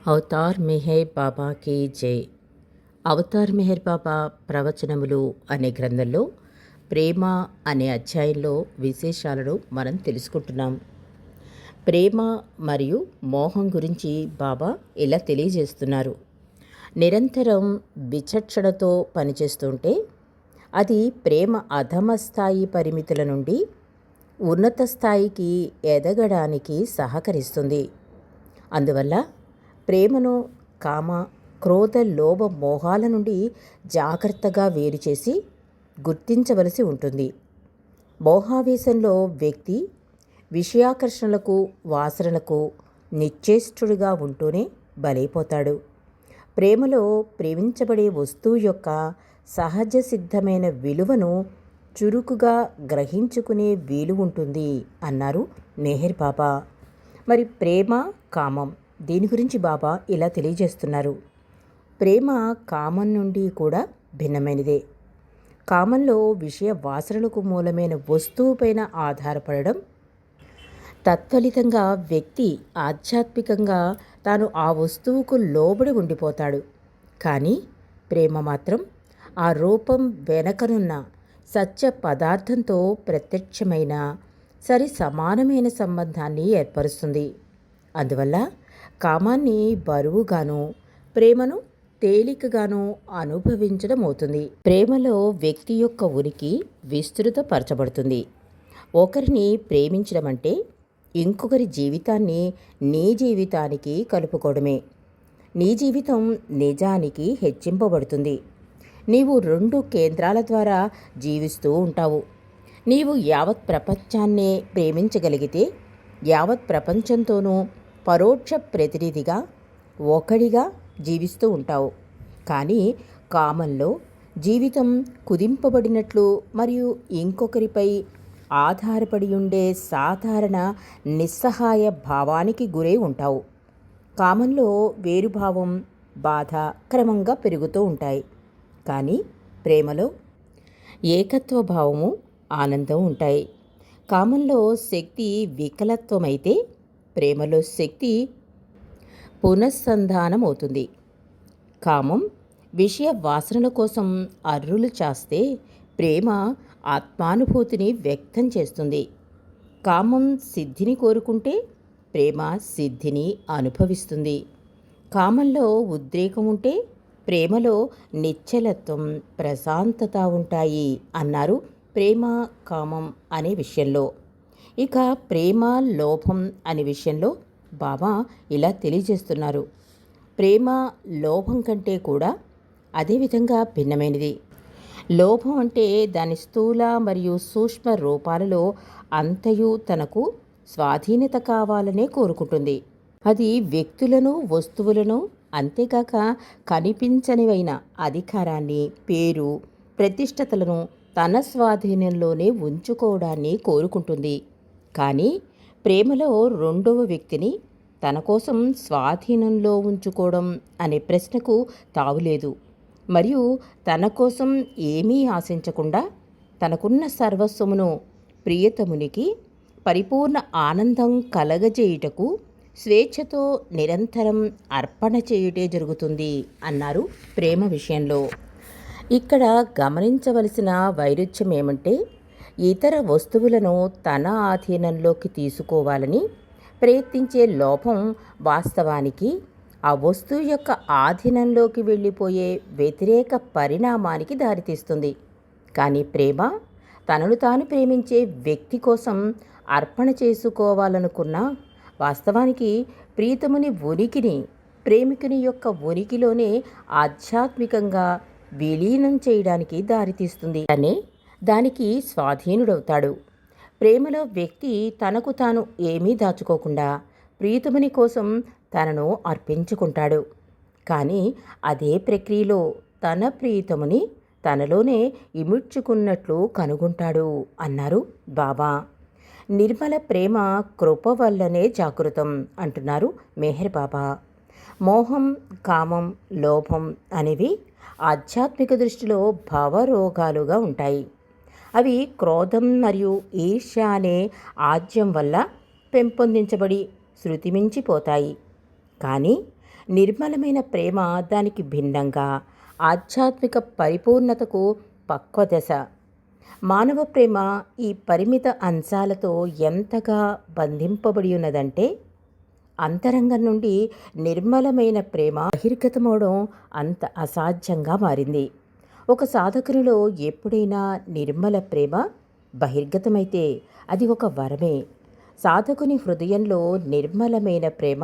Avatar Meher బాబా కి జై. Avatar Meher బాబా ప్రవచనములు అనే గ్రంథంలో ప్రేమ అనే అధ్యాయంలో విశేషాలను మనం తెలుసుకుంటున్నాం. ప్రేమ మరియు మోహం గురించి బాబా ఇలా తెలియజేస్తున్నారు. నిరంతరం విచక్షణతో పనిచేస్తుంటే అది ప్రేమ అధమ స్థాయి పరిమితుల నుండి ఉన్నత స్థాయికి ఎదగడానికి సహకరిస్తుంది. అందువల్ల ప్రేమను కామ, క్రోధ, లోభ, మోహాల నుండి జాగ్రత్తగా వేరు చేసి గుర్తించవలసి ఉంటుంది. మోహావేశంలో వ్యక్తి విషయాకర్షణలకు, వాసనలకు నిశ్చేష్టుడిగా ఉంటూనే బలైపోతాడు. ప్రేమలో ప్రేమించబడే వస్తువు యొక్క సహజ సిద్ధమైన విలువను చురుకుగా గ్రహించుకునే వీలు ఉంటుంది అన్నారు మెహర్ బాబా. మరి ప్రేమ, కామం దీని గురించి బాబా ఇలా తెలియజేస్తున్నారు. ప్రేమ కామం నుండి కూడా భిన్నమైనదే. కామంలో విషయ వాసనలకు మూలమైన వస్తువుపైన ఆధారపడడం, తత్ఫలితంగా వ్యక్తి ఆధ్యాత్మికంగా తాను ఆ వస్తువుకు లోబడి ఉండిపోతాడు. కానీ ప్రేమ మాత్రం ఆ రూపం వెనకనున్న సత్య పదార్థంతో ప్రత్యక్షమైన సరి సమానమైన సంబంధాన్ని ఏర్పరుస్తుంది. అందువల్ల కామాన్ని బరువుగాను, ప్రేమను తేలికగాను అనుభవించడం అవుతుంది. ప్రేమలో వ్యక్తి యొక్క ఉనికి విస్తృతపరచబడుతుంది. ఒకరిని ప్రేమించడం అంటే ఇంకొకరి జీవితాన్ని నీ జీవితానికి కలుపుకోవడమే. నీ జీవితం నిజానికి హెచ్చింపబడుతుంది. నీవు 2 కేంద్రాల ద్వారా జీవిస్తూ ఉంటావు. నీవు యావత్ ప్రపంచాన్నే ప్రేమించగలిగితే యావత్ ప్రపంచంతోనూ పరోక్ష ప్రతినిధిగా ఒకడిగా జీవిస్తూ ఉంటావు. కానీ కామంలో జీవితం కుదింపబడినట్లు మరియు ఇంకొకరిపై ఆధారపడి ఉండే సాధారణ నిస్సహాయ భావానికి గురై ఉంటావు. కామంలో వేరుభావం, బాధ క్రమంగా పెరుగుతూ ఉంటాయి. కానీ ప్రేమలో ఏకత్వ భావము, ఆనందం ఉంటాయి. కామంలో శక్తి వికలత్వమైతే ప్రేమలో శక్తి పునఃసంధానం అవుతుంది. కామం విషయ వాసనల కోసం అర్రులు చాస్తే ప్రేమ ఆత్మానుభూతిని వ్యక్తం చేస్తుంది. కామం సిద్ధిని కోరుకుంటే ప్రేమ సిద్ధిని అనుభవిస్తుంది. కామంలో ఉద్రేకం ఉంటే ప్రేమలో నిశ్చలత్వం, ప్రశాంతత ఉంటాయి అన్నారు ప్రేమ, కామం అనే విషయంలో. ఇక ప్రేమ, లోభం అనే విషయంలో బాబా ఇలా తెలియజేస్తున్నారు. ప్రేమ లోభం కంటే కూడా అదేవిధంగా భిన్నమైనది. లోభం అంటే దాని స్థూల మరియు సూక్ష్మ రూపాలలో అంతయు తనకు స్వాధీనత కావాలనే కోరుకుంటుంది. అది వ్యక్తులను, వస్తువులను, అంతేకాక కనిపించనివైన అధికారాన్ని, పేరు, ప్రతిష్టతలను తన స్వాధీనంలోనే ఉంచుకోవడాన్ని కోరుకుంటుంది. కానీ ప్రేమలో రెండవ వ్యక్తిని తన కోసం స్వాధీనంలో ఉంచుకోవడం అనే ప్రశ్నకు తావులేదు. మరియు తన కోసం ఏమీ ఆశించకుండా తనకున్న సర్వస్వమును ప్రియతమునికి పరిపూర్ణ ఆనందం కలగజేయుటకు స్వేచ్ఛతో నిరంతరం అర్పణ చేయుటే జరుగుతుంది అన్నారు ప్రేమ విషయంలో. ఇక్కడ గమనించవలసిన వైరుధ్యం ఏమంటే, ఇతర వస్తువులను తన ఆధీనంలోకి తీసుకోవాలని ప్రయత్నించే లోభం వాస్తవానికి ఆ వస్తువు యొక్క ఆధీనంలోకి వెళ్ళిపోయే వ్యతిరేక పరిణామానికి దారితీస్తుంది. కానీ ప్రేమ తనను తాను ప్రేమించే వ్యక్తి కోసం అర్పణ చేసుకోవాలనుకున్న వాస్తవానికి ప్రీతముని ఉనికిని ప్రేమికుని యొక్క ఉనికిలోనే ఆధ్యాత్మికంగా విలీనం చేయడానికి దారితీస్తుంది. అనే దానికి స్వాధీనుడవుతాడు. ప్రేమలో వ్యక్తి తనకు తాను ఏమీ దాచుకోకుండా ప్రీతముని కోసం తనను అర్పించుకుంటాడు. కానీ అదే ప్రక్రియలో తన ప్రీతముని తనలోనే ఇముడ్చుకున్నట్లు కనుగొంటాడు అన్నారు బాబా. నిర్మల ప్రేమ కృప వల్లనే జాగృతం అంటున్నారు మెహర్ బాబా. మోహం, కామం, లోభం అనేవి ఆధ్యాత్మిక దృష్టిలో భవరోగాలుగా ఉంటాయి. అవి క్రోధం మరియు ఈర్ష్య అనే ఆజ్యం వల్ల పెంపొందించబడి శృతిమించిపోతాయి. కానీ నిర్మలమైన ప్రేమ దానికి భిన్నంగా ఆధ్యాత్మిక పరిపూర్ణతకు పక్వదశ. మానవ ప్రేమ ఈ పరిమిత అంశాలతో ఎంతగా బంధింపబడి ఉన్నదంటే అంతరంగం నుండి నిర్మలమైన ప్రేమ బహిర్గతమవడం అంత అసాధ్యంగా మారింది. ఒక సాధకునిలో ఎప్పుడైనా నిర్మల ప్రేమ బహిర్గతమైతే అది ఒక వరమే. సాధకుని హృదయంలో నిర్మలమైన ప్రేమ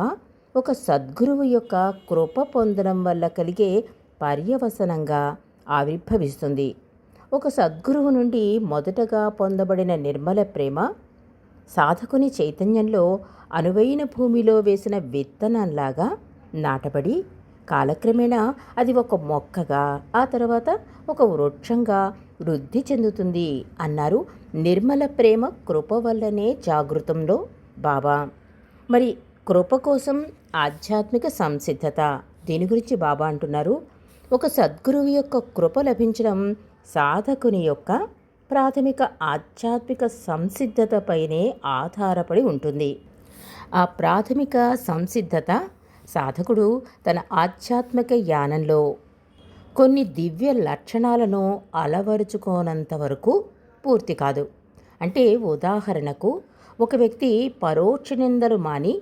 ఒక సద్గురువు యొక్క కృప పొందడం వల్ల కలిగే పర్యవసనంగా ఆవిర్భవిస్తుంది. ఒక సద్గురువు నుండి మొదటగా పొందబడిన నిర్మల ప్రేమ సాధకుని చైతన్యంలో అనువైన భూమిలో వేసిన విత్తనంలాగా నాటబడి కాలక్రమేణా అది ఒక మొక్కగా, ఆ తర్వాత ఒక వృక్షంగా వృద్ధి చెందుతుంది అన్నారు నిర్మల ప్రేమ కృప వల్లనే జాగృతంలో బాబా. మరి కృప కోసం ఆధ్యాత్మిక సంసిద్ధత, దీని గురించి బాబా అంటున్నారు, ఒక సద్గురువు యొక్క కృప లభించడం సాధకుని యొక్క ప్రాథమిక ఆధ్యాత్మిక సంసిద్ధతపైనే ఆధారపడి ఉంటుంది. ఆ ప్రాథమిక సంసిద్ధత సాధకుడు తన ఆధ్యాత్మిక యానంలో కొన్ని దివ్య లక్షణాలను అలవరుచుకోనంత వరకు పూర్తి కాదు. అంటే ఉదాహరణకు, ఒక వ్యక్తి పరోక్ష నిందలు మాని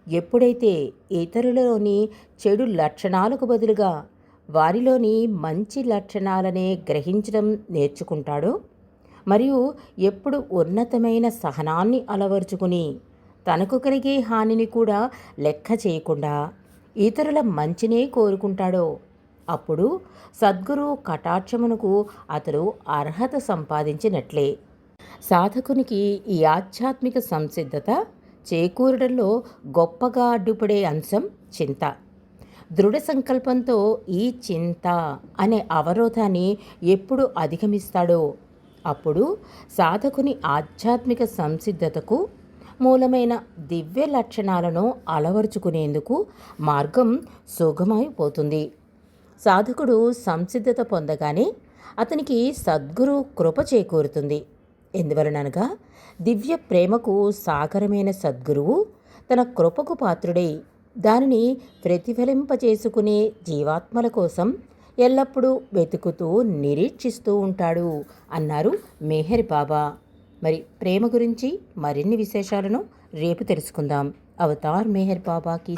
ఎప్పుడైతే ఇతరులలోని చెడు లక్షణాలకు బదులుగా వారిలోని మంచి లక్షణాలనే గ్రహించడం నేర్చుకుంటాడో, మరియు ఎప్పుడు ఉన్నతమైన సహనాన్ని అలవరుచుకుని తనకు కలిగే హానిని కూడా లెక్క చేయకుండా ఇతరుల మంచినే కోరుకుంటాడో, అప్పుడు సద్గురు కటాక్షమునకు అతడు అర్హత సంపాదించినట్లే. సాధకునికి ఈ ఆధ్యాత్మిక సంసిద్ధత చేకూరడంలో గొప్పగా అడ్డుపడే అంశం చింత. దృఢ సంకల్పంతో ఈ చింత అనే అవరోధాన్ని ఎప్పుడు అధిగమిస్తాడో అప్పుడు సాధకుని ఆధ్యాత్మిక సంసిద్ధతకు మూలమైన దివ్య లక్షణాలను అలవరుచుకునేందుకు మార్గం సుగమైపోతుంది. సాధకుడు సంసిద్ధత పొందగానే అతనికి సద్గురు కృప చేకూరుతుంది. ఎందువలనగా దివ్య ప్రేమకు సాగరమైన సద్గురువు తన కృపకు పాత్రుడై దానిని ప్రతిఫలింపచేసుకునే జీవాత్మల కోసం ఎల్లప్పుడూ వెతుకుతూ నిరీక్షిస్తూ ఉంటాడు అన్నారు మెహర్ బాబా. మరి ప్రేమ గురించి మరిన్ని విశేషాలను రేపు తెలుసుకుందాం. అవతార్ మెహర్ బాబాకి